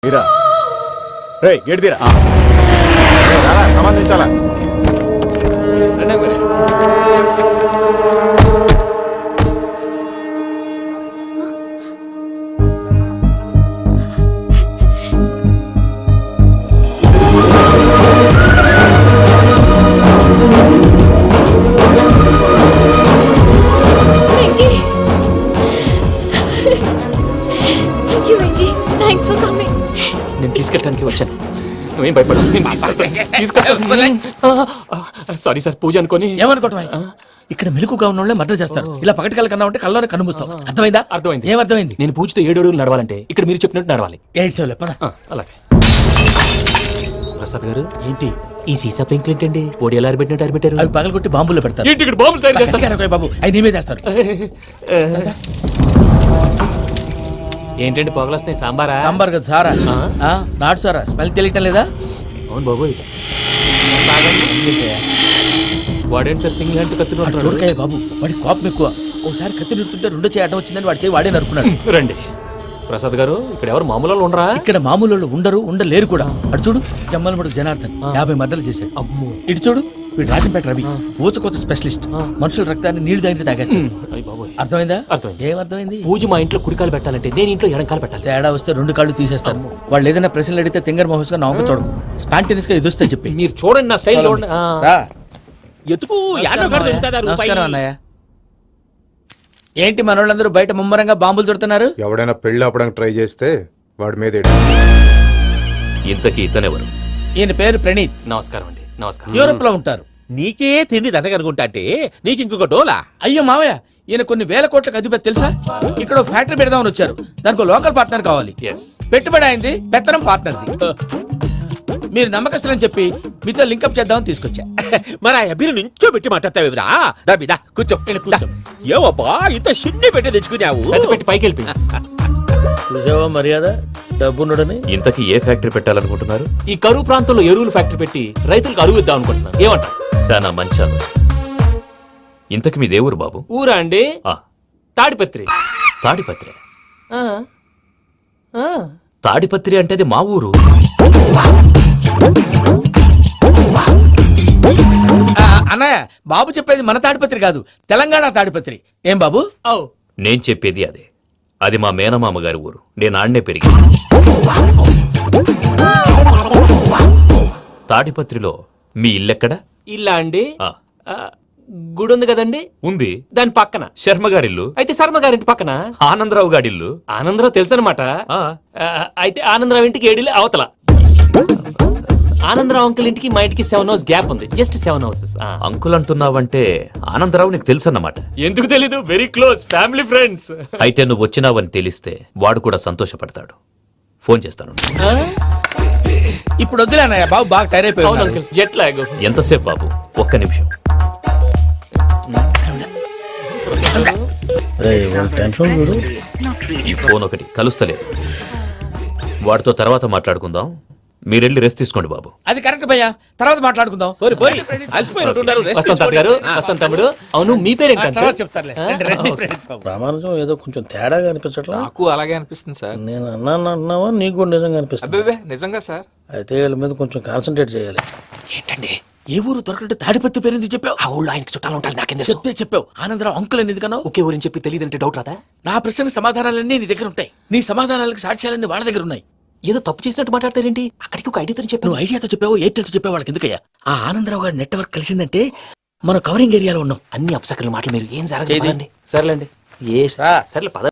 తీరా రే గేట్ తీరా సంబంధించాలా నేను తీసుకెళ్ళడానికి వచ్చాను, నువ్వేం భయపడవు. సారీ సార్, పూజ అనుకోని. ఏమనుకోవటం? ఇక్కడ మెలుకుగా ఉన్న వాళ్ళే మర్డర్ చేస్తారు. ఇలా పగటి కళ్ళ కన్నా ఉంటే కళ్ళలోనే కనుమూస్తావు. అర్థమైందా? అర్థమైంది. ఏమర్థమైంది? నేను పూజతో 7 అడుగులు నడవాలంటే ఇక్కడ మీరు చెప్పినట్టు నడవాలి. 8 సేవలే పద. అలాగే. ప్రసాద్ గారు, ఏంటి ఈ సీసా పెంకులు ఏంటండి? పొడి ఎలా అరబెట్టినట్టు అరబెట్టారు? అవి పగలగొట్టి బాంబులో పెడతారు. ఏంటి ఇక్కడ బాంబులు తయారు చేస్తారు? బాబు అవి నేమే చేస్తారు. ఏంటండి పొగలొస్తున్నాయి? సాంబారా? సాంబార్ కదా సారా, నాటు సారా. స్మెల్ తెలియటం లేదా? అవును బాబోయ్. వాడేంటి సార్ సింగిల్ హ్యాండ్ కత్తి చూడకాయ బాబు, వాడి కోపం ఎక్కువ. ఒకసారి కత్తి నిరుతుంటే 2 చేయి అడ్డం వచ్చిందని వాడి చేయి వాడే నరుకున్నాడు. రండి ప్రసాద్ గారు, ఇక్కడ ఎవరు మామూలు వాళ్ళు ఉండరా? ఇక్కడ మామూలు వాళ్ళు ఉండరు, ఉండలేరు కూడా. అటు చూడు, జమ్మలమడు జనార్దన్ 50 మర్డర్లు చేశాడు. అమ్మో. ఇటు చూడు, వీడు రాజంపేట రవి ఊచకోత స్పెషలిస్ట్. మనుషుల రక్తాన్ని నీళ్లు దగ్గర తాగేస్తాడు. అర్థమైందా? అర్థమైంది. ఏమర్థమైంది? పూజ మా ఇంట్లో కుడికాలు పెట్టాలంటే నేను ఇంట్లో ఎడంకాలు పెట్టాలి. తేడా వస్తే 2 కాళ్ళు తీసేస్తారు. వాళ్ళు ఏదైనా ప్రశ్నలు అడిగితే తింగర్ మహోస్ గా నవ్వు చూడకు, స్పాంటినియస్ గా ఎదుస్తా చెప్పి. మీరు చూడండి నా స్టైల్. నమస్కారం అన్నయ్య. ఏంటి మనోళ్ళందరూ బయట ముమ్మరంగా బాంబులు దొరుకుతున్నారు? ఎవడైనా పెళ్లి ఆపడానికి ట్రై చేస్తే వాడి మీద ఇంతకీ ఇతనెవరు? ఈయన పేరు ప్రణీత్. నమస్కారం అండి. నమస్కారం. యూరోప్ లో ఉంటారు. నీకే తిండి దండగనుకుంటా అంటే నీకు ఇంకొక డోలా? అయ్యో మావయ్య, ఈయన కొన్ని వేల కోట్లకు అధిపతి తెలుసా? ఇక్కడ ఫ్యాక్టరీ పెడదామని వచ్చారు. దానికి లోకల్ పార్ట్నర్ కావాలి. పెట్టుబడి అయింది, పెత్తనం పార్ట్నర్ది. మీరు నమ్మకస్తులని చెప్పి మీతో లింకప్ చేద్దామని తీసుకొచ్చా. మరి ఆ అబ్బిని నుంచో పెట్టి మాట్లాడతావురా? దాబిదా కూర్చో. ఏవబ్బా ఇంత సిడ్ని పెట్టి తెచ్చుకున్నావు? పెట్టి పైకి వెళ్ళి చూసావా మర్యాద, డబ్బున్నడని. ఇంతకీ ఏ ఫ్యాక్టరీ పెట్టాలనుకుంటున్నారు? ఈ కరువు ప్రాంతంలో ఎరువులు ఫ్యాక్టరీ పెట్టి రైతులకు అరువు ఇద్దాం అనుకుంటున్నాను. ఏమంటారు? శానా మంచాలు. ఇంతకి మీ దేవురు బాబు? ఊరా అండి? తాడిపత్రి. తాడిపత్రి? తాడిపత్రి అంటే అది మా ఊరు. అన్నయ్య, బాబు చెప్పేది మన తాడిపత్రి కాదు, తెలంగాణ తాడిపత్రి. ఏం బాబు? నేను చెప్పేది అదే. అది మా మేనమామ గారి ఊరు. నేను ఆడనే పెరిగి. తాడిపత్రిలో మీ ఇల్లెక్కడ? ఇల్లా అండి? గుడి ఉంది కదండి? ఉంది. దాని పక్కన శర్మ గారిల్లు. అయితే శర్మ గారింటి పక్కన ఆనందరావు గారిల్లు. ఆనందరావు తెలుసు అనమాట. అయితే ఆనందరావు ఇంటికి 7 అవతల. ఆనందరావు అంకుల్ ఇంటికి మా ఇంటికి 7 హౌస్ గ్యాప్ ఉంది. Just 7 houses. అంకుల్ అంటున్నావంటే ఆనందరావు నీకు తెలుసు అన్నమాట. ఎందుకు తెలీదు? Very close family friends. అయితే నువ్వు వచ్చినావని తెలిస్తే వాడు కూడా సంతోషపడతాడు. ఫోన్ చేస్తాను. ఇప్పుడు వద్దులే అన్నయ్య, బాబు బాగా టైర్ అయిపోయాడు. Jet lag. ఎంతసేపు బాబు? ఒక్క నిమిషం. ఈ ఫోన్ ఒకటి కలుస్తలేదు. వాడితో తర్వాత మాట్లాడుకుందాం. మీరెళ్ళి రెస్ట్ తీసుకోండి బాబు. అది కరెక్ట్ భయ్యా, తర్వాత మాట్లాడుకుందాం. తమ్ముడు. అవును, మీ పేరేంటి? చెప్తారులే. రామానుజం ఏదో కొంచెం తేడాగా అనిపించట్లా? నాకు అలాగే అనిపిస్తుంది సార్. నేను అన్నావా నీకు కూడా నిజంగా అనిపిస్తుంది? అబ్బే నిజంగా సార్. అయితే వీళ్ళ మీద కొంచెం కాన్సన్ట్రేట్ చేయాలి. ఏంటండి ఏ ఊరు దొరకట్టు తాడిపత్రి పేరు ఎందుకు చెప్పావు? ఆ ఊళ్ళో ఆయనకి చుట్టాలు ఉంటారు. నాకేం చెప్తే చెప్పావు. ఆనందరావు అంకుల్ అని ఎందుకన్నా? ఒకే ఊరిని చెప్పి తెలియదంటే డౌట్ రాదా? నా ప్రశ్నకు సమాధానాలన్నీ నీ దగ్గర ఉంటాయి. నీ సమాధానాలకు సాక్ష్యాలన్నీ వాళ్ళ దగ్గర ఉన్నాయి. ఏదో తప్పు చేసినట్టు మాట్లాడతారేంటి? అక్కడికి ఒక ఐడియాతో చెప్పి. నువ్వు ఐడియాతో చెప్పావు, ఎయిర్టెల్తో చెప్పావు, వాళ్ళకి ఎందుకయ్యా? ఆ ఆనందరావు గారి నెట్వర్క్ కలిసిందంటే మనం కవరింగ్ ఏరియాలో ఉన్నాం. అన్ని అప్సకర్ల మాటలు మీరు ఏం జరగదు. సర్లేండి. సర్లే పద.